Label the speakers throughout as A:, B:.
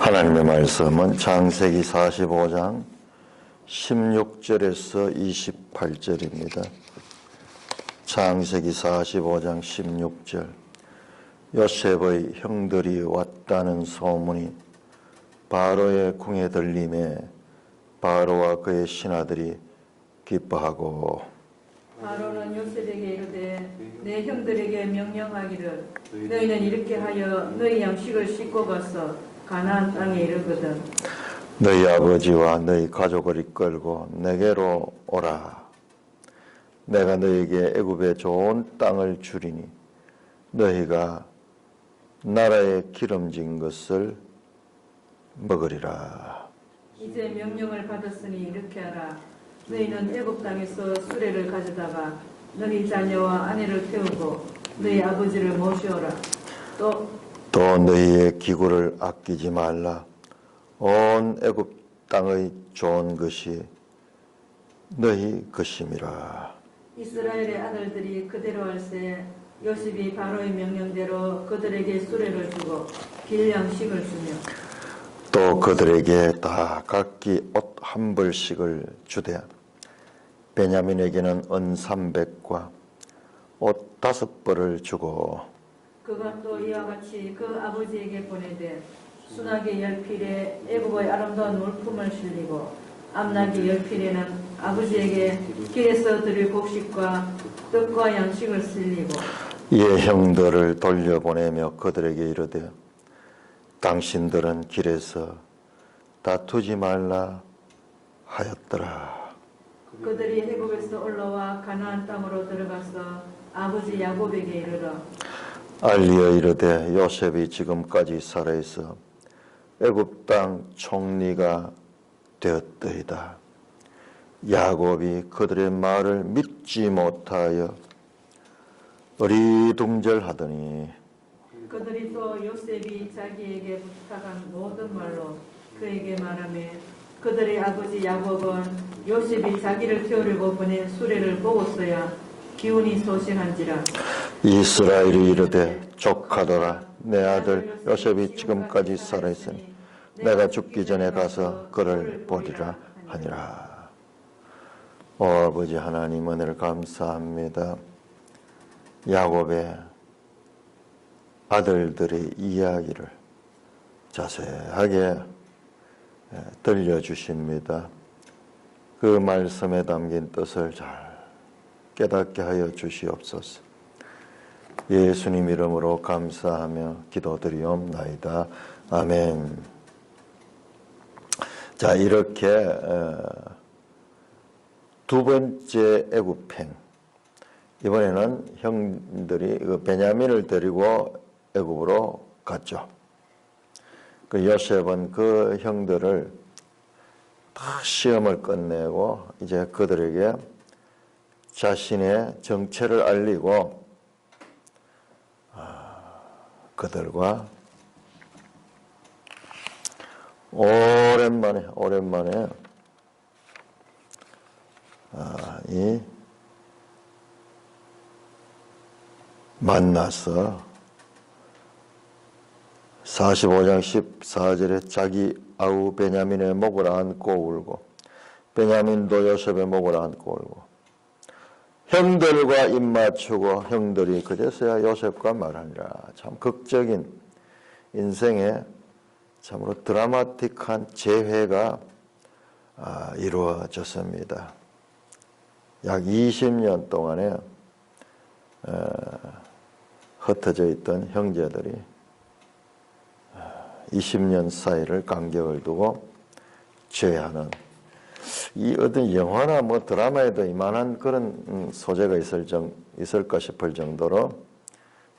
A: 하나님의 말씀은 창세기 45장 16절에서 28절입니다. 창세기 45장 16절. 요셉의 형들이 왔다는 소문이 바로의 궁에 들림에 바로와 그의 신하들이 기뻐하고,
B: 바로는 요셉에게 이르되 내 형들에게 명령하기를 너희는 이렇게 하여 너희 양식을 싣고 가서 가나안 땅에 이르거든
A: 너희 아버지와 너희 가족을 이끌고 내게로 오라. 내가 너희에게 애굽의 좋은 땅을 주리니 너희가 나라의 기름진 것을 먹으리라.
B: 이제 명령을 받았으니 이렇게 하라. 너희는 애굽 땅에서 수레를 가져다가 너희 자녀와 아내를 태우고 너희 아버지를 모셔오라. 또
A: 너희의 기구를 아끼지 말라. 온 애굽 땅의 좋은 것이 너희 것임이라.
B: 이스라엘의 아들들이 그대로 할세 요셉이 바로의 명령대로 그들에게 수레를 주고 길 양식을 주며
A: 또 그들에게 다 각기 옷 한 벌씩을 주되 베냐민에게는 은 300과 옷 5벌을 주고,
B: 그가 또 이와 같이 그 아버지에게 보내되 순하게 10필에 애굽의 아름다운 물품을 실리고 암나기 10필에는 아버지에게 길에서 드릴 곡식과 떡과 양식을 실리고
A: 이에 형들을 돌려보내며 그들에게 이르되 당신들은 길에서 다투지 말라 하였더라.
B: 그들이 애굽에서 올라와 가나안 땅으로 들어가서 아버지 야곱에게 이르러
A: 알리어 이르되 요셉이 지금까지 살아있어 애굽 땅 총리가 되었더이다. 야곱이 그들의 말을 믿지 못하여 어리둥절하더니
B: 그들이 또 요셉이 자기에게 부탁한 모든 말로 그에게 말하며 그들의 아버지 야곱은 요셉이 자기를 태우려고 보낸 수레를 보고서야 기운이 소식한지라.
A: 이스라엘이 이르되 조카더라. 내 아들 요셉이 지금까지 살아있으니 내가 죽기 전에 가서 그를 보리라 하니라. 오 아버지 하나님, 은혜를 감사합니다. 야곱의 아들들의 이야기를 자세하게 들려주십니다. 그 말씀에 담긴 뜻을 잘 깨닫게 하여 주시옵소서. 예수님 이름으로 감사하며 기도드리옵나이다. 아멘. 자, 이렇게 두 번째 애굽행, 이번에는 형들이 베냐민을 데리고 애굽으로 갔죠. 그 요셉은 그 형들을 다 시험을 끝내고 이제 그들에게 자신의 정체를 알리고 그들과 오랜만에 만나서 45장 14절에 자기 아우 베냐민의 목을 안고 울고 베냐민도 요셉의 목을 안고 울고 형들과 입맞추고 형들이 그제서야 요셉과 말하니라. 참 극적인 인생의 참으로 드라마틱한 재회가 이루어졌습니다. 약 20년 동안에 흩어져 있던 형제들이 20년 사이를 간격을 두고 재회하는, 이 어떤 영화나 뭐 드라마에도 이만한 그런 소재가 있을까 싶을 정도로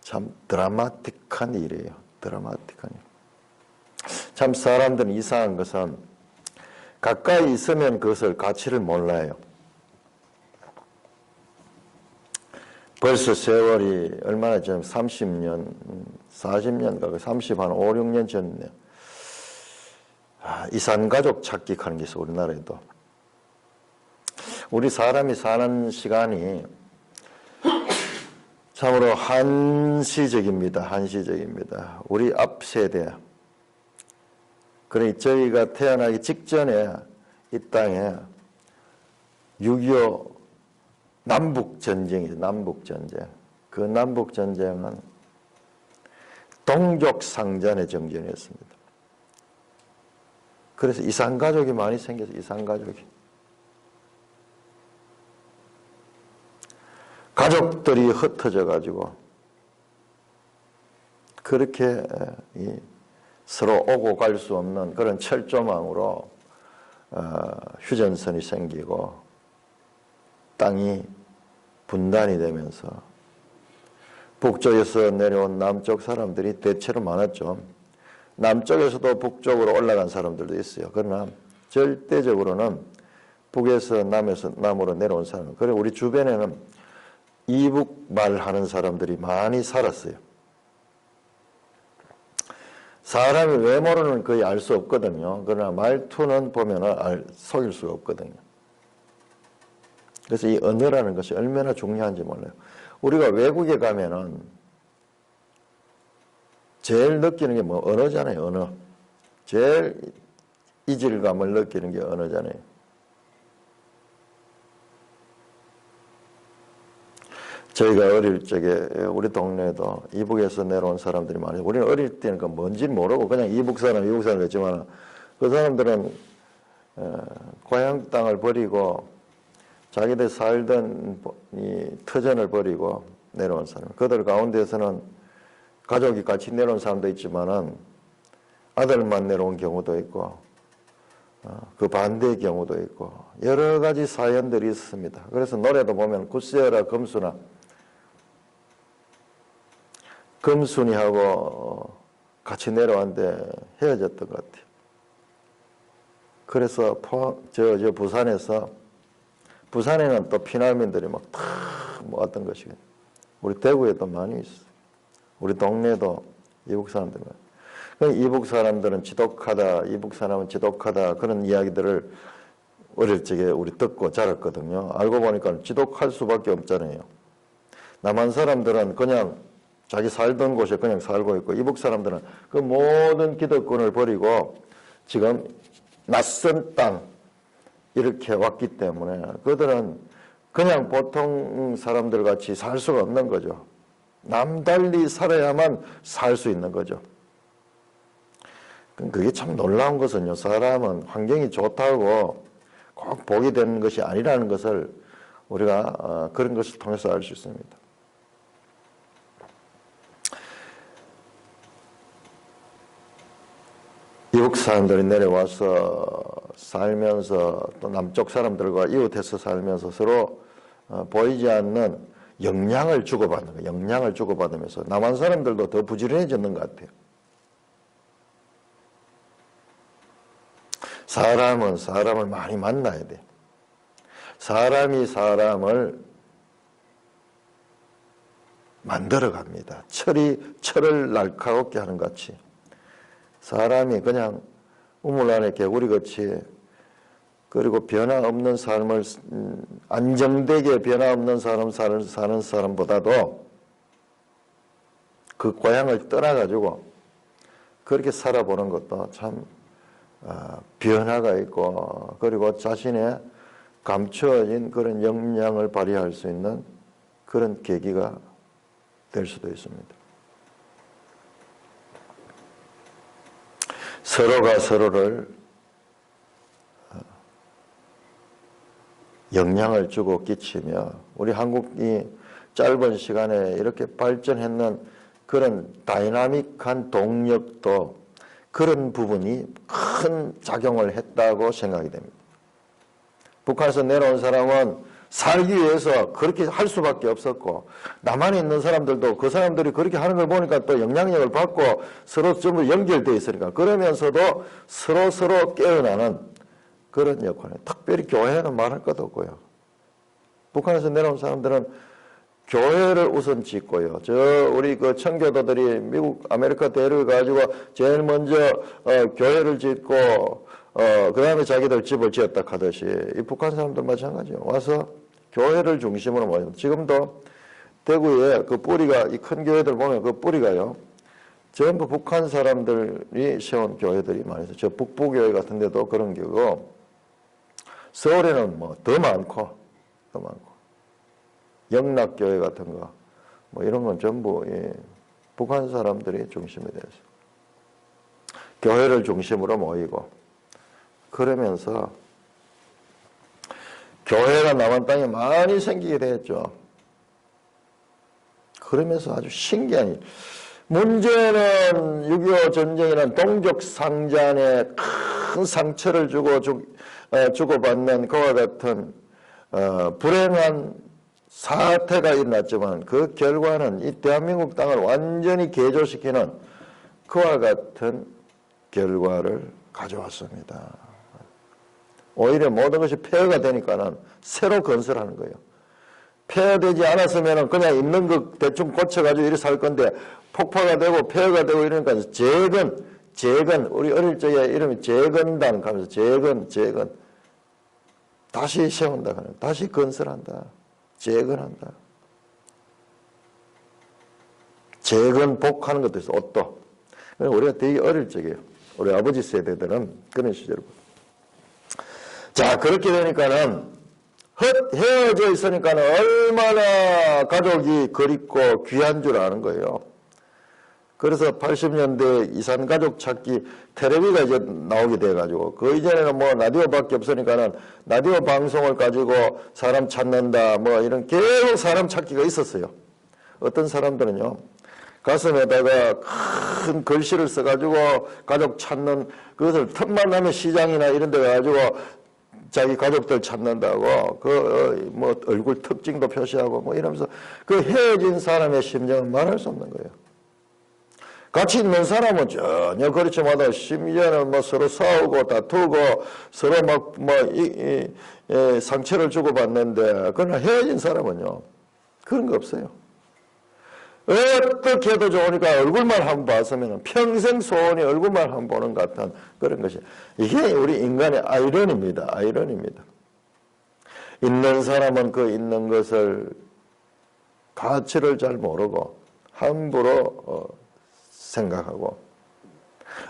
A: 참 드라마틱한 일이에요. 드라마틱한 일. 참 사람들은 이상한 것은 가까이 있으면 그것을 가치를 몰라요. 벌써 세월이 얼마나 전 30년, 40년, 30, 한 5, 6년 전이네요. 이산가족 찾기 하는 게 있어, 우리나라에도. 우리 사람이 사는 시간이 참으로 한시적입니다. 한시적입니다. 우리 앞 세대, 그러니 저희가 태어나기 직전에 이 땅에 6.25 남북전쟁이죠. 남북전쟁. 그 남북전쟁은 동족상잔의 정전이었습니다. 그래서 이산가족이 많이 생겨서 이산가족이. 가족들이 흩어져 가지고 그렇게 서로 오고 갈 수 없는 그런 철조망으로 휴전선이 생기고 땅이 분단이 되면서 북쪽에서 내려온 남쪽 사람들이 대체로 많았죠. 남쪽에서도 북쪽으로 올라간 사람들도 있어요. 그러나 절대적으로는 북에서 남으로 내려온 사람. 그리고 우리 주변에는 이북말 하는 사람들이 많이 살았어요. 사람이 외모로는 거의 알 수 없거든요. 그러나 말투는 보면 속일 수가 없거든요. 그래서 이 언어라는 것이 얼마나 중요한지 몰라요. 우리가 외국에 가면은 제일 느끼는 게 뭐 언어잖아요. 언어. 제일 이질감을 느끼는 게 언어잖아요. 저희가 어릴 적에 우리 동네에도 이북에서 내려온 사람들이 많아요. 우리는 어릴 때는 그 뭔지 모르고 그냥 이북 사람 했지만 그 사람들은 고향 땅을 버리고 자기들 살던 이 터전을 버리고 내려온 사람. 그들 가운데서는 가족이 같이 내려온 사람도 있지만은 아들만 내려온 경우도 있고 그 반대의 경우도 있고 여러 가지 사연들이 있습니다. 그래서 노래도 보면 굿세어라 금순이하고 같이 내려왔는데 헤어졌던 것 같아요. 그래서 부산에는 또 피난민들이 막 다 모았던 것이거든요. 우리 대구에도 많이 있어요. 우리 동네에도 이북 사람들 많아요. 이북 사람들은 지독하다, 이북 사람은 지독하다 그런 이야기들을 어릴 적에 우리 듣고 자랐거든요. 알고 보니까 지독할 수밖에 없잖아요. 남한 사람들은 그냥 자기 살던 곳에 그냥 살고 있고 이북 사람들은 그 모든 기득권을 버리고 지금 낯선 땅 이렇게 왔기 때문에 그들은 그냥 보통 사람들 같이 살 수가 없는 거죠. 남달리 살아야만 살 수 있는 거죠. 그게 참 놀라운 것은요. 사람은 환경이 좋다고 꼭 복이 되는 것이 아니라는 것을 우리가 그런 것을 통해서 알 수 있습니다. 이북 사람들이 내려와서 살면서 또 남쪽 사람들과 이웃해서 살면서 서로 보이지 않는 영향을 주고받는 거예요. 영향을 주고받으면서 남한 사람들도 더 부지런해졌는 것 같아요. 사람은 사람을 많이 만나야 돼요. 사람이 사람을 만들어갑니다. 철을 날카롭게 하는 것 같이. 사람이 그냥 우물 안에 개구리같이 그리고 변화 없는 삶을 안정되게 변화 없는 삶을 사는 사람보다도 그 고향을 떠나가지고 그렇게 살아보는 것도 참 변화가 있고 그리고 자신의 감추어진 그런 역량을 발휘할 수 있는 그런 계기가 될 수도 있습니다. 서로가 서로를 영향을 주고 끼치며 우리 한국이 짧은 시간에 이렇게 발전했는 그런 다이나믹한 동력도 그런 부분이 큰 작용을 했다고 생각이 됩니다. 북한에서 내려온 사람은 살기 위해서 그렇게 할 수밖에 없었고 남한에 있는 사람들도 그 사람들이 그렇게 하는 걸 보니까 또 영향력을 받고 서로 전부 연결되어 있으니까 그러면서도 서로 깨어나는 그런 역할에 특별히 교회는 말할 것도 없고요. 북한에서 내려온 사람들은 교회를 우선 짓고요. 우리 그 청교도들이 미국 아메리카 대륙을 가지고 제일 먼저 교회를 짓고 그 다음에 자기들 집을 지었다 하듯이 이 북한 사람들 마찬가지예요. 와서 교회를 중심으로 모여요. 지금도 대구에 그 뿌리가 이 큰 교회들 보면 그 뿌리가요. 전부 북한 사람들이 세운 교회들이 많이 있어요. 저 북부교회 같은 데도 그런 교회고, 서울에는 뭐 더 많고, 영락교회 같은 거, 뭐 이런 건 전부 북한 사람들이 중심이 돼서 교회를 중심으로 모이고, 그러면서 교회가 남한 땅에 많이 생기게 됐죠. 그러면서 아주 신기한 일. 문제는 6.25 전쟁이라는 동족 상잔에 큰 상처를 주고받는 그와 같은 불행한 사태가 일어났지만 그 결과는 이 대한민국 땅을 완전히 개조시키는 그와 같은 결과를 가져왔습니다. 오히려 모든 것이 폐허가 되니까는 새로 건설하는 거예요. 폐허되지 않았으면 그냥 있는 거 대충 고쳐가지고 이렇게 살 건데 폭파가 되고 폐허가 되고 이러니까 재건, 우리 어릴 적에 이름이 재건당 하면서 재건. 다시 세운다. 다시 건설한다. 재건한다. 재건복하는 것도 있어, 옷도. 우리가 되게 어릴 적이에요. 우리 아버지 세대들은 그런 시절이고. 자, 그렇게 되니까는 헤어져 있으니까는 얼마나 가족이 그립고 귀한 줄 아는 거예요. 그래서 80년대 이산 가족 찾기 텔레비가 이제 나오게 돼가지고, 그 이전에는 뭐 라디오밖에 없으니까는 라디오 방송을 가지고 사람 찾는다, 뭐 이런 계속 사람 찾기가 있었어요. 어떤 사람들은요, 가슴에다가 큰 글씨를 써가지고 가족 찾는 그것을 틈만 나면 시장이나 이런 데 가가지고 자기 가족들 찾는다고 뭐 얼굴 특징도 표시하고 뭐 이러면서 그 헤어진 사람의 심정을 말할 수 없는 거예요. 같이 있는 사람은 전혀 그렇지 못하고 심지어는 뭐 서로 싸우고 다투고 서로 상처를 주고받는데, 그러나 헤어진 사람은요 그런 거 없어요. 어떻게 해도 좋으니까 얼굴만 한번 봤으면 평생 소원이 얼굴만 한번 보는 것 같은 그런 것이, 이게 우리 인간의 아이러니입니다. 있는 사람은 그 있는 것을 가치를 잘 모르고 함부로 생각하고,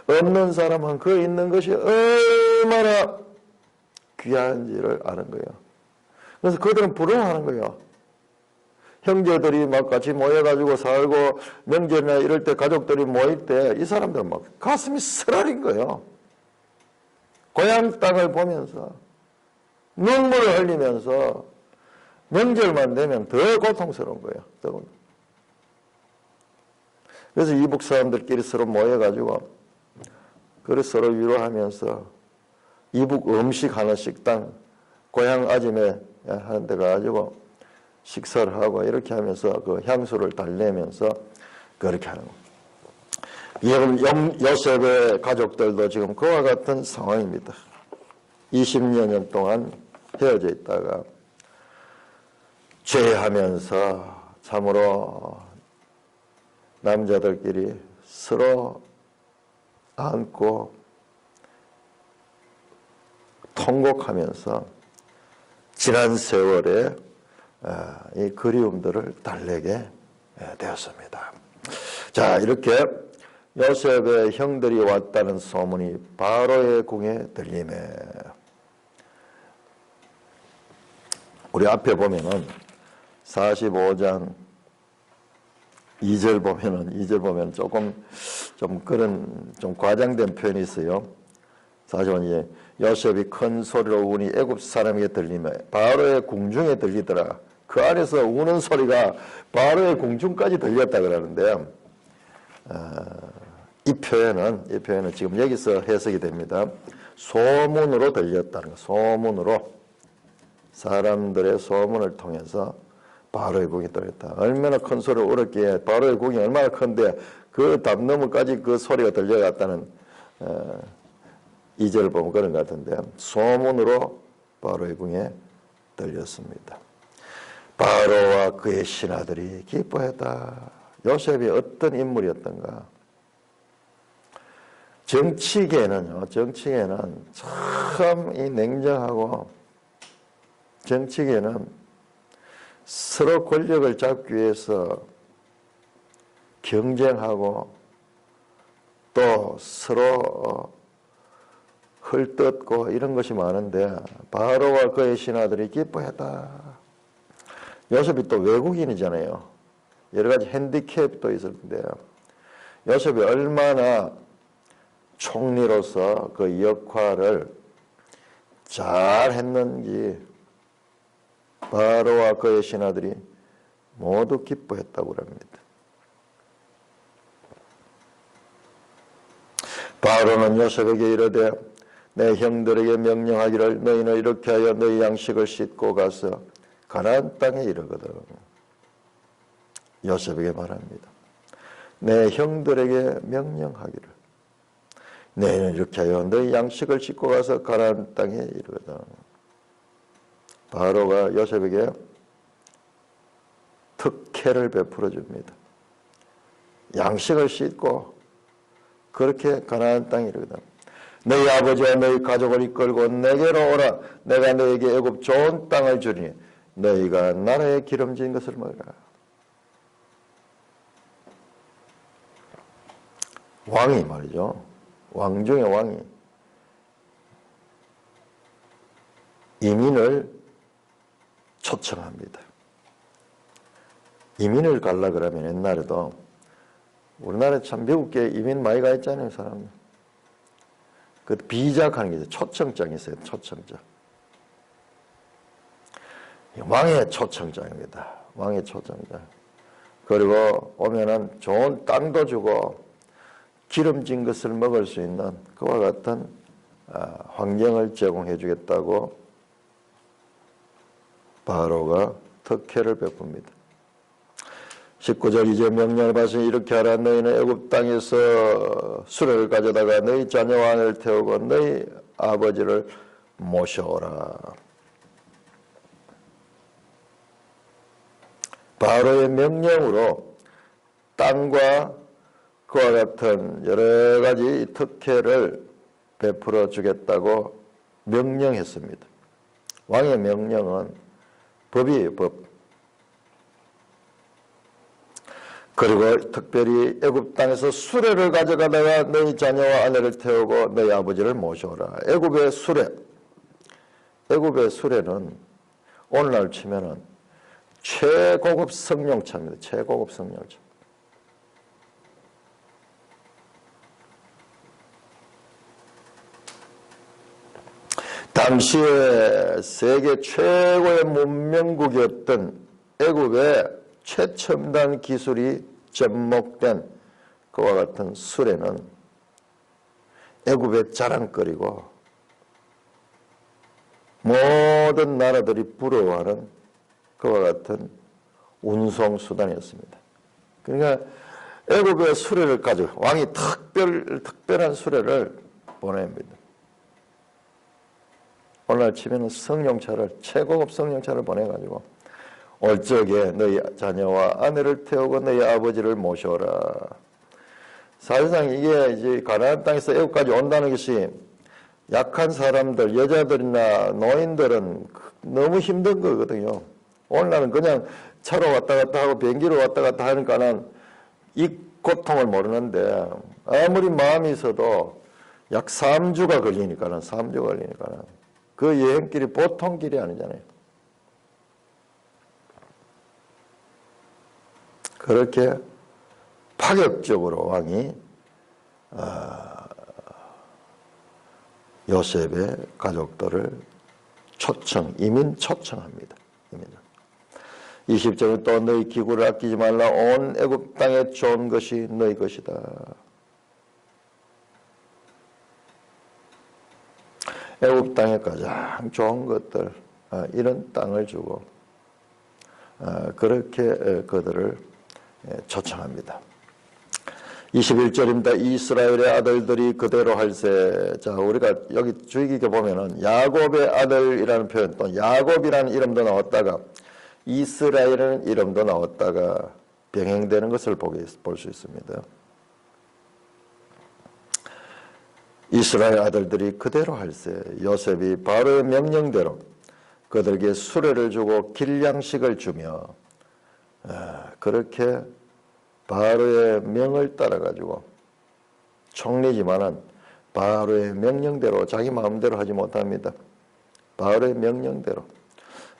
A: 없는 사람은 그 있는 것이 얼마나 귀한지를 아는 거예요. 그래서 그들은 부러워하는 거예요. 형제들이 막 같이 모여가지고 살고 명절이나 이럴 때 가족들이 모일 때 이 사람들은 막 가슴이 쓰라린 거예요. 고향 땅을 보면서 눈물을 흘리면서 명절만 되면 더 고통스러운 거예요. 그래서 이북 사람들끼리 서로 모여가지고 그래서 서로 위로하면서 이북 음식 하는 식당, 고향 아침에 하는 데 가가지고 식사를 하고 이렇게 하면서 그 향수를 달래면서 그렇게 하는 거예요. 요셉의 가족들도 지금 그와 같은 상황입니다. 20여 년 동안 헤어져 있다가 죄하면서 참으로 남자들끼리 서로 안고 통곡하면서 지난 세월에 이 그리움들을 달래게 되었습니다. 자, 이렇게 요셉의 형들이 왔다는 소문이 바로의 궁에 들리매, 우리 앞에 보면은 45장 2절 보면 조금 좀 과장된 표현이 있어요. 사실은 요셉이 큰 소리로 우니 애굽 사람에게 들리며 바로의 궁중에 들리더라. 그 안에서 우는 소리가 바로의 궁중까지 들렸다 그러는데요. 이 표현은 지금 여기서 해석이 됩니다. 소문으로 들렸다는 거. 소문으로, 사람들의 소문을 통해서 바로의 궁이 들렸다. 얼마나 큰 소리를 울었기에, 바로의 궁이 얼마나 큰데 그 담 너머까지 그 소리가 들려갔다는 2절을 보면 그런 것 같은데, 소문으로 바로의 궁에 들렸습니다. 바로와 그의 신하들이 기뻐했다. 요셉이 어떤 인물이었던가. 정치계는 참 이 냉정하고, 정치계는 서로 권력을 잡기 위해서 경쟁하고 또 서로 헐뜯고 이런 것이 많은데 바로와 그의 신하들이 기뻐했다. 요셉이 또 외국인이잖아요. 여러 가지 핸디캡도 있을 텐데 요셉이 얼마나 총리로서 그 역할을 잘 했는지 바로와 그의 신하들이 모두 기뻐했다고 합니다. 바로는 요셉에게 이르되 내 형들에게 명령하기를 너희는 이렇게 하여 너희 양식을 싣고 가서 가나안 땅에 이르거든. 요셉에게 말합니다. 내 형들에게 명령하기를 너희는 이렇게 하여 너희 양식을 싣고 가서 가나안 땅에 이르거든. 바로가 요셉에게 특혜를 베풀어 줍니다. 양식을 싣고 그렇게 가나안 땅에 이르거든. 너희 아버지와 너희 가족을 이끌고 내게로 오라. 내가 너에게 애굽 좋은 땅을 주리니 너희가 나라의 기름진 것을 먹으라. 왕이 말이죠. 왕 중에 왕이 이민을 초청합니다. 이민을 가려 그러면 옛날에도 우리나라에 참 미국에 이민 많이 가 있잖아요, 사람. 그 비자 가는 게 있어요. 초청장이 있어요, 초청장. 왕의 초청장입니다. 왕의 초청장. 그리고 오면은 좋은 땅도 주고 기름진 것을 먹을 수 있는 그와 같은 환경을 제공해 주겠다고 바로가 특혜를 베풉니다. 19절 이제 명령을 받으니 이렇게 하라. 너희는 애굽 땅에서 수레를 가져다가 너희 자녀와 아내를 태우고 너희 아버지를 모셔오라. 바로의 명령으로 땅과 그와 같은 여러 가지 특혜를 베풀어 주겠다고 명령했습니다. 왕의 명령은 법이에요, 법. 그리고 특별히 애굽 땅에서 수레를 가져가다가 너희 자녀와 아내를 태우고 너희 아버지를 모셔오라. 애굽의 수레는 오늘날 치면은 최고급 승용차입니다. 최고급 승용차. 당시에 세계 최고의 문명국이었던 애굽의 최첨단 기술이 접목된 그와 같은 수레는 애굽의 자랑거리고 모든 나라들이 부러워하는 그와 같은 운송수단이었습니다. 그러니까 애굽의 수레를 가지고 왕이 특별한 수레를 보냅니다. 오늘날 치면은 최고급 승용차를 보내가지고 올 적에 너희 자녀와 아내를 태우고 너희 아버지를 모셔라. 사실상 이게 이제 가나안 땅에서 애굽까지 온다는 것이 약한 사람들, 여자들이나 노인들은 너무 힘든 거거든요. 오늘날은 그냥 차로 왔다 갔다 하고 비행기로 왔다 갔다 하니까는 이 고통을 모르는데 아무리 마음이 있어도 약 3주가 걸리니까는 그 여행길이 보통 길이 아니잖아요. 그렇게 파격적으로 왕이 요셉의 가족들을 이민 초청합니다. 20절은 또 너희 기구를 아끼지 말라. 온 애굽 땅에 좋은 것이 너희 것이다. 애굽 땅에 가장 좋은 것들, 이런 땅을 주고 그렇게 그들을 초청합니다. 21절입니다. 이스라엘의 아들들이 그대로 할세. 자, 우리가 여기 주의 깊게 보면은 야곱의 아들이라는 표현, 또 야곱이라는 이름도 나왔다가 이스라엘이라는 이름도 나왔다가 병행되는 것을 볼 수 있습니다. 이스라엘 아들들이 그대로 할세. 요셉이 바로의 명령대로 그들에게 수레를 주고 길양식을 주며 그렇게 바로의 명을 따라가지고 총리지만은 바로의 명령대로 자기 마음대로 하지 못합니다. 바로의 명령대로.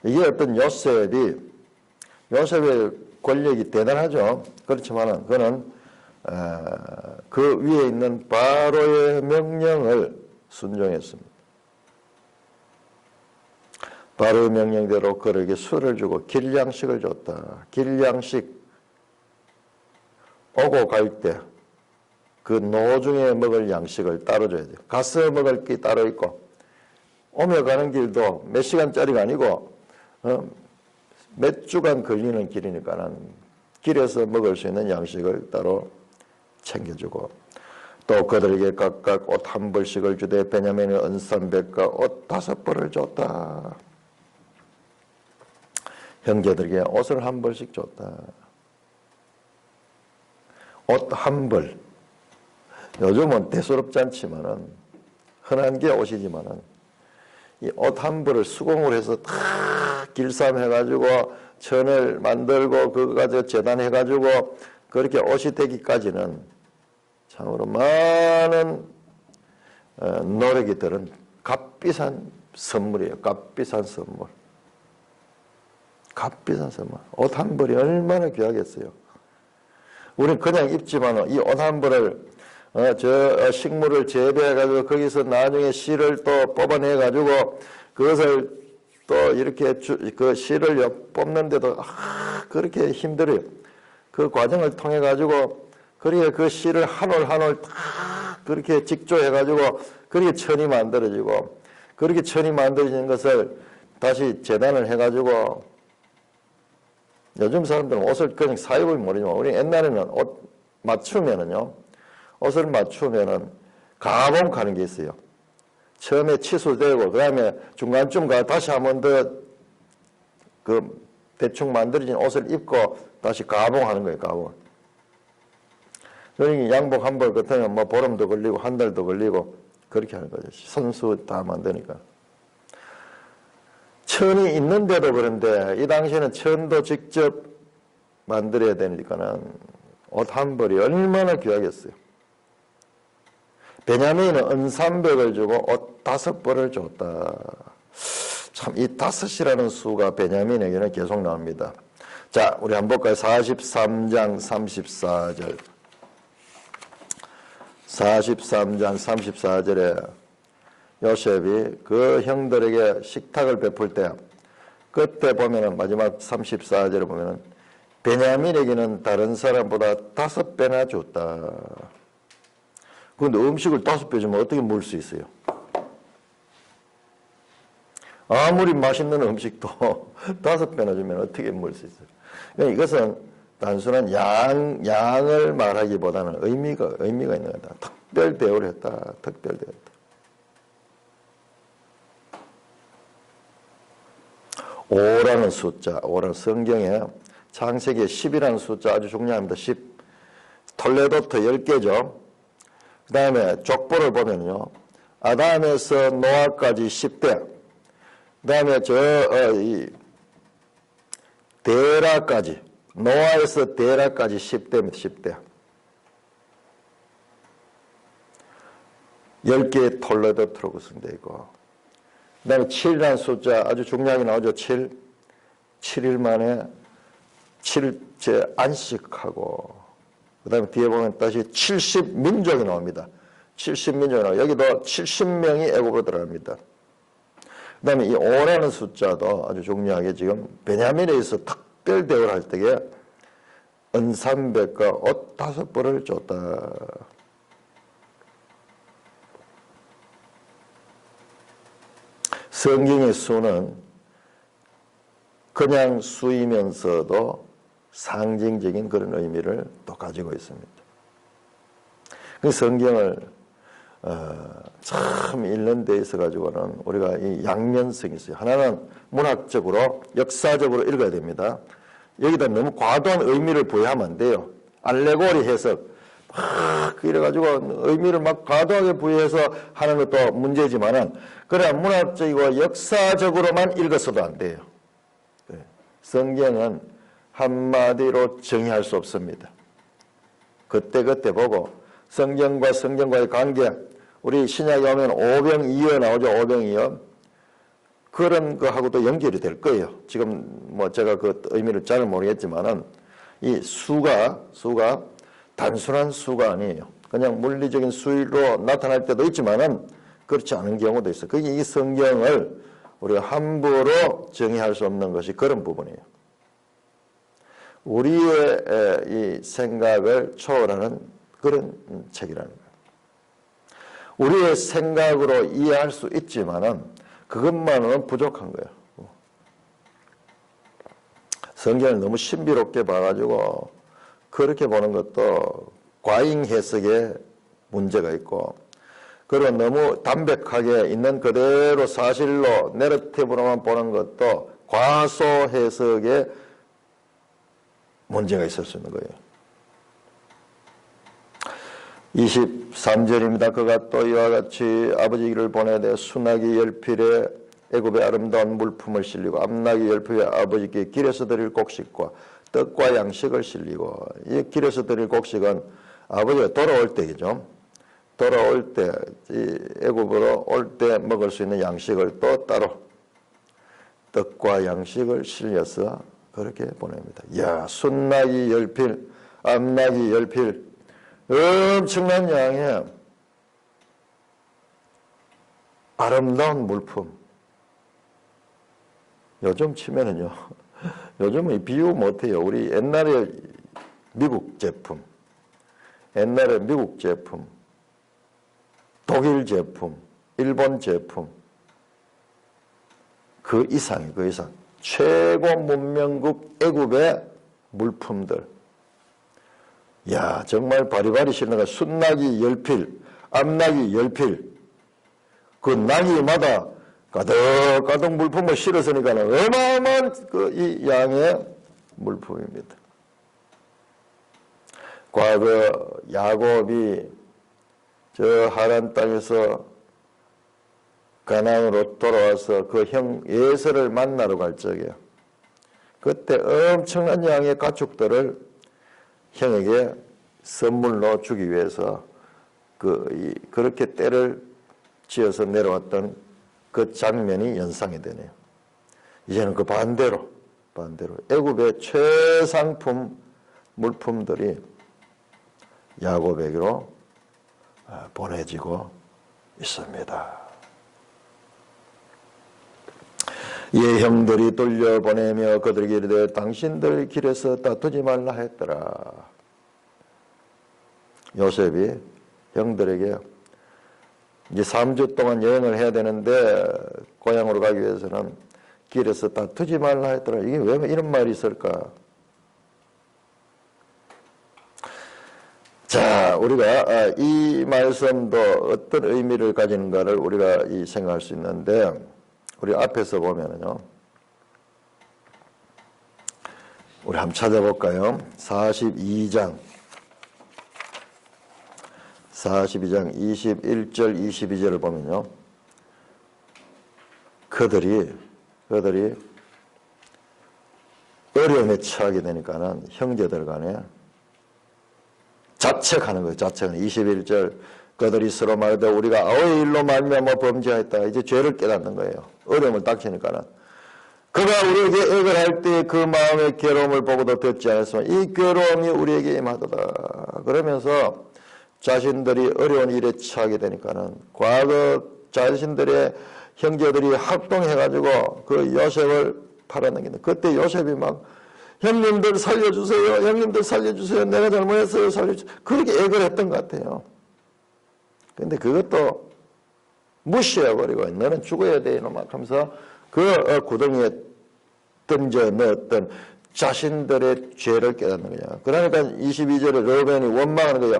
A: 이게 어떤 요셉의 권력이 대단하죠. 그렇지만은 그는 그 위에 있는 바로의 명령을 순종했습니다. 바로의 명령대로 그에게 술을 주고 길양식을 줬다. 길양식 오고 갈 때 그 노중에 먹을 양식을 따로 줘야 돼요. 가서 먹을 게 따로 있고 오며 가는 길도 몇 시간짜리가 아니고 몇 주간 걸리는 길이니까는 길에서 먹을 수 있는 양식을 따로 챙겨주고 또 그들에게 각각 옷 한 벌씩을 주되 베냐민의 은삼백과 옷 5벌을 줬다. 형제들에게 옷을 한 벌씩 줬다. 옷 한 벌. 요즘은 대수롭지 않지만은 흔한 게 옷이지만은 이 옷 한 벌을 수공을 해서 다 길쌈해가지고 천을 만들고 그거 가지고 재단해가지고 그렇게 옷이 되기까지는 참으로 많은 노력이 들은 값비싼 선물이에요. 값비싼 선물. 값비싼 선물. 옷 한 벌이 얼마나 귀하겠어요. 우리는 그냥 입지만 이 옷 한 벌을 식물을 재배해가지고 거기서 나중에 씨를 또 뽑아내가지고 그것을 또 이렇게 그 씨를 뽑는데도 그렇게 힘들어요. 그 과정을 통해가지고 그렇게 그 씨를 한 올 한 올 다 그렇게 직조해가지고 그렇게 천이 만들어지고 그렇게 천이 만들어지는 것을 다시 재단을 해가지고 요즘 사람들은 옷을 그냥 사입으면 모르지만 우리 옛날에는 옷 맞추면은요. 옷을 맞추면은 가공하는 게 있어요. 처음에 치수되고 그다음에 중간쯤 가 다시 한 번 더 그 대충 만들어진 옷을 입고 다시 가공하는 거예요. 가공. 그러니까 양복 한 벌 같으면 뭐 보름도 걸리고 한 달도 걸리고 그렇게 하는 거죠. 선수 다 만드니까. 천이 있는데도 그런데 이 당시에는 천도 직접 만들어야 되니까는 옷 한 벌이 얼마나 귀하겠어요. 베냐민은 은삼백을 주고 옷 5벌을 줬다. 참 이 5이라는 수가 베냐민에게는 계속 나옵니다. 자, 우리 한번 볼까요? 43장 34절. 43장 34절에 요셉이 그 형들에게 식탁을 베풀 때 그때 보면은 마지막 34절에 보면은 베냐민에게는 다른 사람보다 5배나 줬다. 그런데 음식을 5배 주면 어떻게 먹을 수 있어요? 아무리 맛있는 음식도 5배나 주면 어떻게 먹을 수 있어요? 그러니까 이것은 단순한 양을 말하기보다는 의미가 있는 거다. 특별 대우를 했다. 특별 대우 했다. 5라는 숫자, 5라는 성경에 창세기에 10이라는 숫자 아주 중요합니다. 10. 톨레도트 10개죠. 그 다음에 족보를 보면요. 아담에서 노아까지 10대. 그 다음에 데라까지, 노아에서 데라까지 10대입니다. 10대. 10개의 톨레도트로 구성되어 있고. 그 다음에 7이라는 숫자 아주 중요하게 나오죠. 7. 7일 만에 7일째 안식하고 그 다음에 뒤에 보면 다시 70민족이 나옵니다. 70민족이 나오고 여기도 70명이 애굽으로 들어갑니다. 그 다음에 이 5라는 숫자도 아주 중요하게 지금 베냐민에 있어 특별 대우를 할 때에 은삼백과 옷 5벌을 줬다. 성경의 수는 그냥 수이면서도 상징적인 그런 의미를 또 가지고 있습니다. 그 성경을 참 읽는 데 있어 가지고는 우리가 이 양면성이 있어요. 하나는 문학적으로 역사적으로 읽어야 됩니다. 여기다 너무 과도한 의미를 부여하면 안 돼요. 알레고리 해석 막 이래가지고 의미를 막 과도하게 부여해서 하는 것도 문제지만은 그래야 문학적이고 역사적으로만 읽어서도 안 돼요. 성경은 한마디로 정의할 수 없습니다. 그때그때 보고 성경과 성경과의 관계, 우리 신약에 오면 오병이어 나오죠. 오병이어. 그런 거하고도 연결이 될 거예요. 지금 뭐 제가 그 의미를 잘 모르겠지만은 이 수가 단순한 수가 아니에요. 그냥 물리적인 수로 나타날 때도 있지만은 그렇지 않은 경우도 있어요. 그게 이 성경을 우리가 함부로 정의할 수 없는 것이 그런 부분이에요. 우리의 이 생각을 초월하는 그런 책이라는 거예요. 우리의 생각으로 이해할 수 있지만은 그것만은 부족한 거예요. 성경을 너무 신비롭게 봐가지고 그렇게 보는 것도 과잉 해석에 문제가 있고, 그리고 너무 담백하게 있는 그대로 사실로 내러티브로만 보는 것도 과소 해석에 문제가 있을 수 있는 거예요. 23절입니다. 그가 또 이와 같이 아버지를 보내되 수나기 열필에 애굽의 아름다운 물품을 실리고 암나기 열필에 아버지께 길에서 드릴 곡식과 떡과 양식을 실리고, 이 길에서 드릴 곡식은 아버지가 돌아올 때이죠. 돌아올 때, 이 애굽으로 올 때 먹을 수 있는 양식을 또 따로 떡과 양식을 실려서 그렇게 보냅니다. 이야, 순나기 열필, 암나기 열필, 엄청난 양의 아름다운 물품. 요즘 치면은요, 요즘은 비유 못해요. 우리 옛날에 미국 제품, 옛날에 미국 제품, 독일 제품, 일본 제품, 그 이상이 그 이상. 최고 문명국 애굽의 물품들. 야, 정말 바리바리 실내가 순나기 열필, 암나기 열필, 그 나기마다 가득가득 물품을 실었으니까 어마어마한 그 이 양의 물품입니다. 과거 야곱이 저 하란 땅에서 가나안으로 돌아와서 그 형 예서를 만나러 갈 적에 그때 엄청난 양의 가축들을 형에게 선물로 주기 위해서 그렇게 때를 지어서 내려왔던 그 장면이 연상이 되네요. 이제는 그 반대로 애굽의 최상품 물품들이 야곱에게로 보내지고 있습니다. 예 형들이 돌려보내며 그들에게 이르되 당신들 길에서 다투지 말라 했더라. 요셉이 형들에게 이제 3주 동안 여행을 해야 되는데 고향으로 가기 위해서는 길에서 다투지 말라 했더라. 이게 왜 이런 말이 있을까? 자, 우리가 이 말씀도 어떤 의미를 가지는가를 우리가 생각할 수 있는데, 우리 앞에서 보면은요, 우리 한번 찾아볼까요? 42장 21절 22절을 보면요, 그들이 어려움에 처하게 되니까는 형제들 간에 자책하는 거예요. 자책하는 21절 그들이 서로 말하되 우리가 아우의 일로 말미암아 범죄하였다. 이제 죄를 깨닫는 거예요. 어려움을 닥치니까는. 그가 우리에게 액을 할 때 그 마음의 괴로움을 보고도 듣지 않았으면 이 괴로움이 우리에게 임하도다. 그러면서 자신들이 어려운 일에 처하게 되니까는 과거 자신들의 형제들이 합동해가지고 그 요셉을 팔아넘긴다. 그때 요셉이 막 형님들 살려주세요. 형님들 살려주세요. 내가 잘못했어요. 살려주세요. 그렇게 액을 했던 것 같아요. 근데 그것도 무시해버리고 너는 죽어야 돼 이놈아 하면서 그 구덩이에 던져 넣었던 자신들의 죄를 깨닫는 거야. 그러니까 22절에 르벤이 원망하는 거야.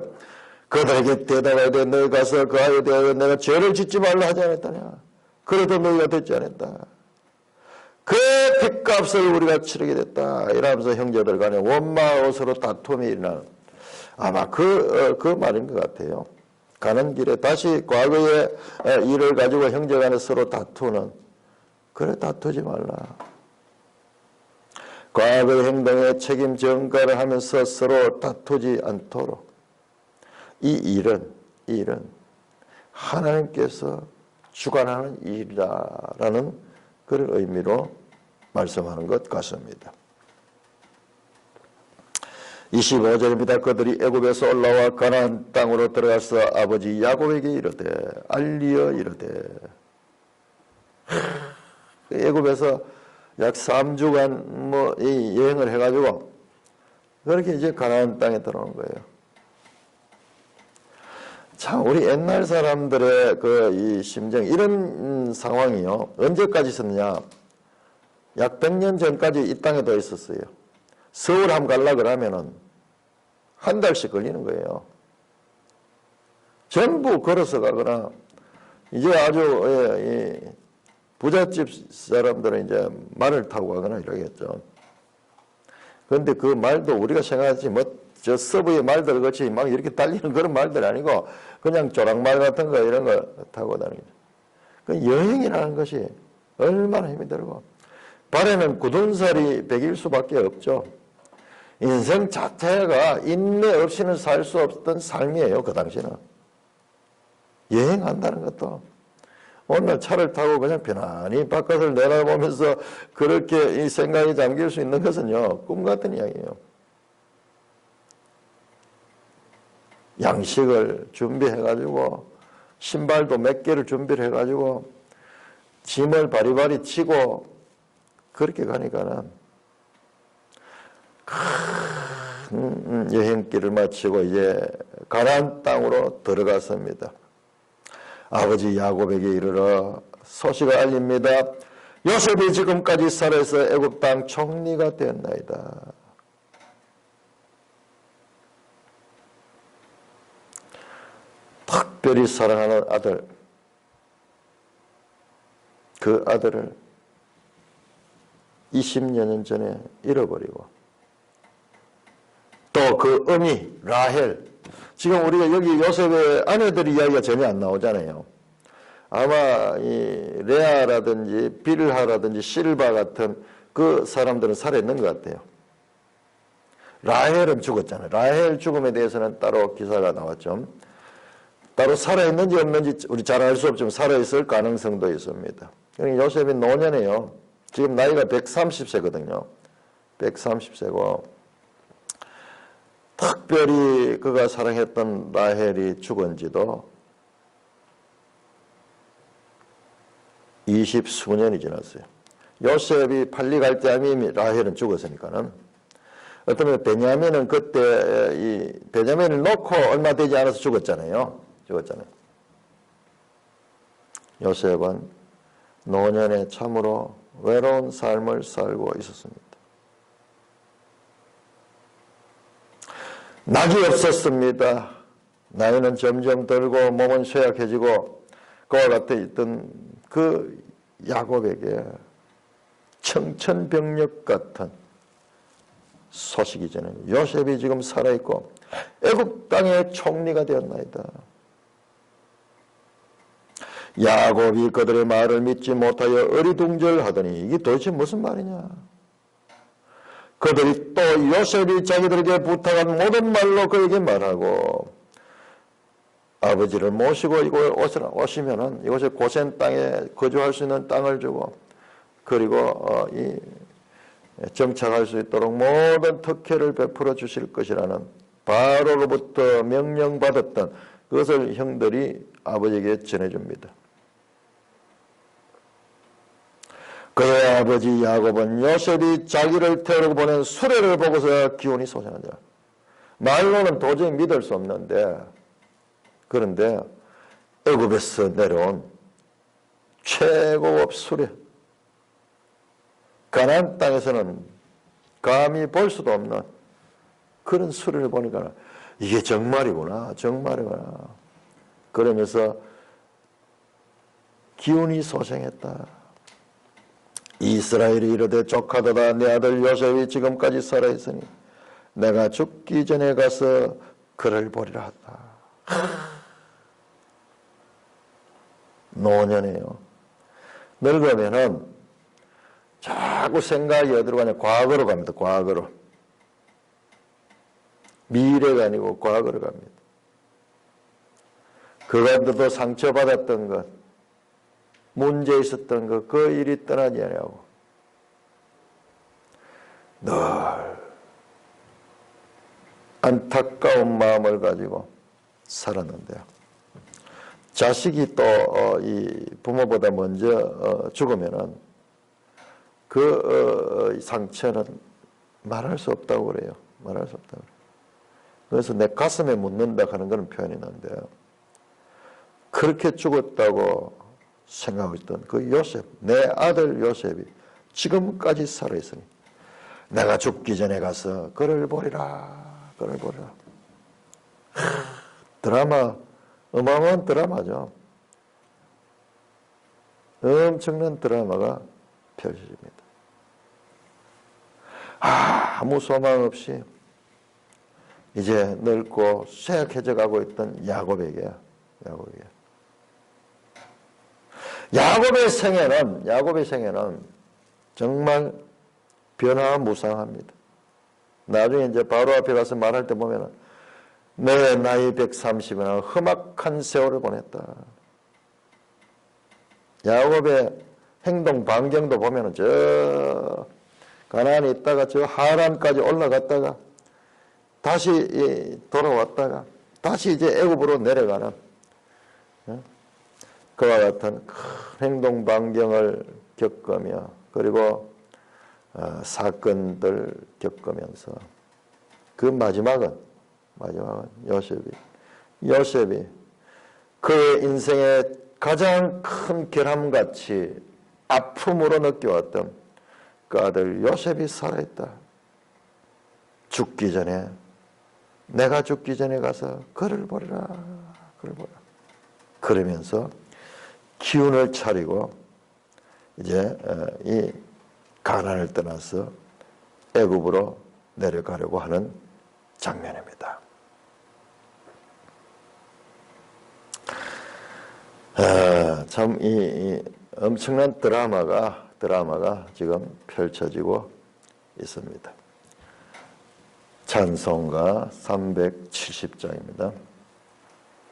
A: 그들에게 대답해야 돼. 너희 가서 그 아이에 대하여 내가 죄를 짓지 말라 하지 않았다냐. 그래도 너희가 듣지 않았다. 그 핏값을 우리가 치르게 됐다. 이러면서 형제들 간에 원망하고 서로 다툼이 일어나는 아마 그 말인 것 같아요. 가는 길에 다시 과거의 일을 가지고 형제 간에 서로 다투는, 그래 다투지 말라. 과거의 행동에 책임 전가를 하면서 서로 다투지 않도록 이 일은 하나님께서 주관하는 일이다라는 그런 의미로 말씀하는 것 같습니다. 25절입니다. 그들이 애굽에서 올라와 가나안 땅으로 들어가서 아버지 야곱에게 이르되 알리어 이르되 애굽에서 약 3주간 이 여행을 해가지고 그렇게 이제 가나안 땅에 들어오는 거예요. 자, 우리 옛날 사람들의 이 심정, 이런 상황이요. 언제까지 있었느냐? 약 100년 전까지 이 땅에 더 있었어요. 서울 한번 가려고 그러면은 한 달씩 걸리는 거예요. 전부 걸어서 가거나, 이제 아주, 부잣집 사람들은 이제 말을 타고 가거나 이러겠죠. 그런데 그 말도 우리가 생각하지, 저 서부의 말들 같이 막 이렇게 달리는 그런 말들이 아니고, 그냥 조랑말 같은 거 이런 거 타고 다니죠. 그 여행이라는 것이 얼마나 힘이 들고, 발에는 굳은 살이 100일 수밖에 없죠. 인생 자체가 인내 없이는 살 수 없던 삶이에요, 그 당시는. 여행한다는 것도. 오늘 차를 타고 그냥 편안히 바깥을 내다보면서 그렇게 이 생각이 잠길 수 있는 것은요, 꿈 같은 이야기예요. 양식을 준비해가지고, 신발도 몇 개를 준비를 해가지고, 짐을 바리바리 치고, 그렇게 가니까는, 큰 여행길을 마치고 이제 가나안 땅으로 들어갔습니다. 아버지 야곱에게 이르러 소식을 알립니다. 요셉이 지금까지 살아서 애굽 땅 총리가 되었나이다. 특별히 사랑하는 아들, 그 아들을 20여 년 전에 잃어버리고 또 그 어미 라헬, 지금 우리가 여기 요셉의 아내들 이야기가 전혀 안 나오잖아요. 아마 이 레아라든지 빌하라든지 실바 같은 그 사람들은 살아있는 것 같아요. 라헬은 죽었잖아요. 라헬 죽음에 대해서는 따로 기사가 나왔죠. 따로 살아있는지 없는지 우리 잘 알 수 없지만 살아있을 가능성도 있습니다. 요셉이 노년이에요. 지금 나이가 130세거든요. 130세고 특별히 그가 사랑했던 라헬이 죽은 지도 20수년이 지났어요. 요셉이 팔리 갈 때 이미 라헬은 죽었으니까는 어떤 베냐민은 그때 이 베냐민을 놓고 얼마 되지 않아서 죽었잖아요. 요셉은 노년에 참으로 외로운 삶을 살고 있었습니다. 낙이 없었습니다. 나이는 점점 들고 몸은 쇠약해지고 그와 같이 있던 그 야곱에게 청천벽력 같은 소식이 전해요. 요셉이 지금 살아있고 애굽 땅의 총리가 되었나이다. 야곱이 그들의 말을 믿지 못하여 어리둥절하더니 이게 도대체 무슨 말이냐. 그들이 또 요셉이 자기들에게 부탁한 모든 말로 그에게 말하고 아버지를 모시고 이곳에 오시면은 이곳에 고센 땅에 거주할 수 있는 땅을 주고 그리고 이 정착할 수 있도록 모든 특혜를 베풀어 주실 것이라는 바로로부터 명령받았던 그것을 형들이 아버지에게 전해줍니다. 그의 아버지 야곱은 요셉이 자기를 태우러 보낸 수레를 보고서 기운이 솟아나자. 말로는 도저히 믿을 수 없는데 그런데 애굽에서 내려온 최고급 수레, 가나안 땅에서는 감히 볼 수도 없는 그런 수레를 보니까 이게 정말이구나. 그러면서 기운이 솟아났다. 이스라엘이 이르되 조카도다 내 아들 요셉이 지금까지 살아있으니 내가 죽기 전에 가서 그를 보리라 하다. 노년이에요. 늙으면은 자꾸 생각이 어디로 가냐. 과거로 갑니다. 과거로. 미래가 아니고 과거로 갑니다. 그간도 상처받았던 것, 문제 있었던 것, 그 일이 떠나지 않냐고 늘 안타까운 마음을 가지고 살았는데요. 자식이 또 이 부모보다 먼저 죽으면은 그 상처는 말할 수 없다고 그래요. 말할 수 없다고 그래요. 그래서 내 가슴에 묻는다 하는 그런 표현이 있는데요. 그렇게 죽었다고 생각하고 있던 그 요셉, 내 아들 요셉이 지금까지 살아있으니 내가 죽기 전에 가서 그를 보리라, 그를 보리라. 드라마, 어마어마한 드라마죠. 엄청난 드라마가 펼쳐집니다. 아무 소망 없이 이제 늙고 쇠약해져 가고 있던 야곱에게 야곱의 생애는 정말 변화무쌍합니다. 나중에 이제 바로 앞에 가서 말할 때 보면은 내 나이 130이나 험악한 세월을 보냈다. 야곱의 행동 반경도 보면은 저 가나안에 있다가 저 하란까지 올라갔다가 다시 돌아왔다가 다시 이제 애굽으로 내려가는 그와 같은 큰 행동 반경을 겪으며 그리고 사건들 겪으면서 그 마지막은 요셉이 그의 인생의 가장 큰 결함같이 아픔으로 느껴왔던 그 아들 요셉이 살아있다. 내가 죽기 전에 가서 그를 보리라. 그러면서 기운을 차리고 이제 이 가나안을 떠나서 애굽으로 내려가려고 하는 장면입니다. 참 이 엄청난 드라마가 지금 펼쳐지고 있습니다. 찬송가 370장입니다.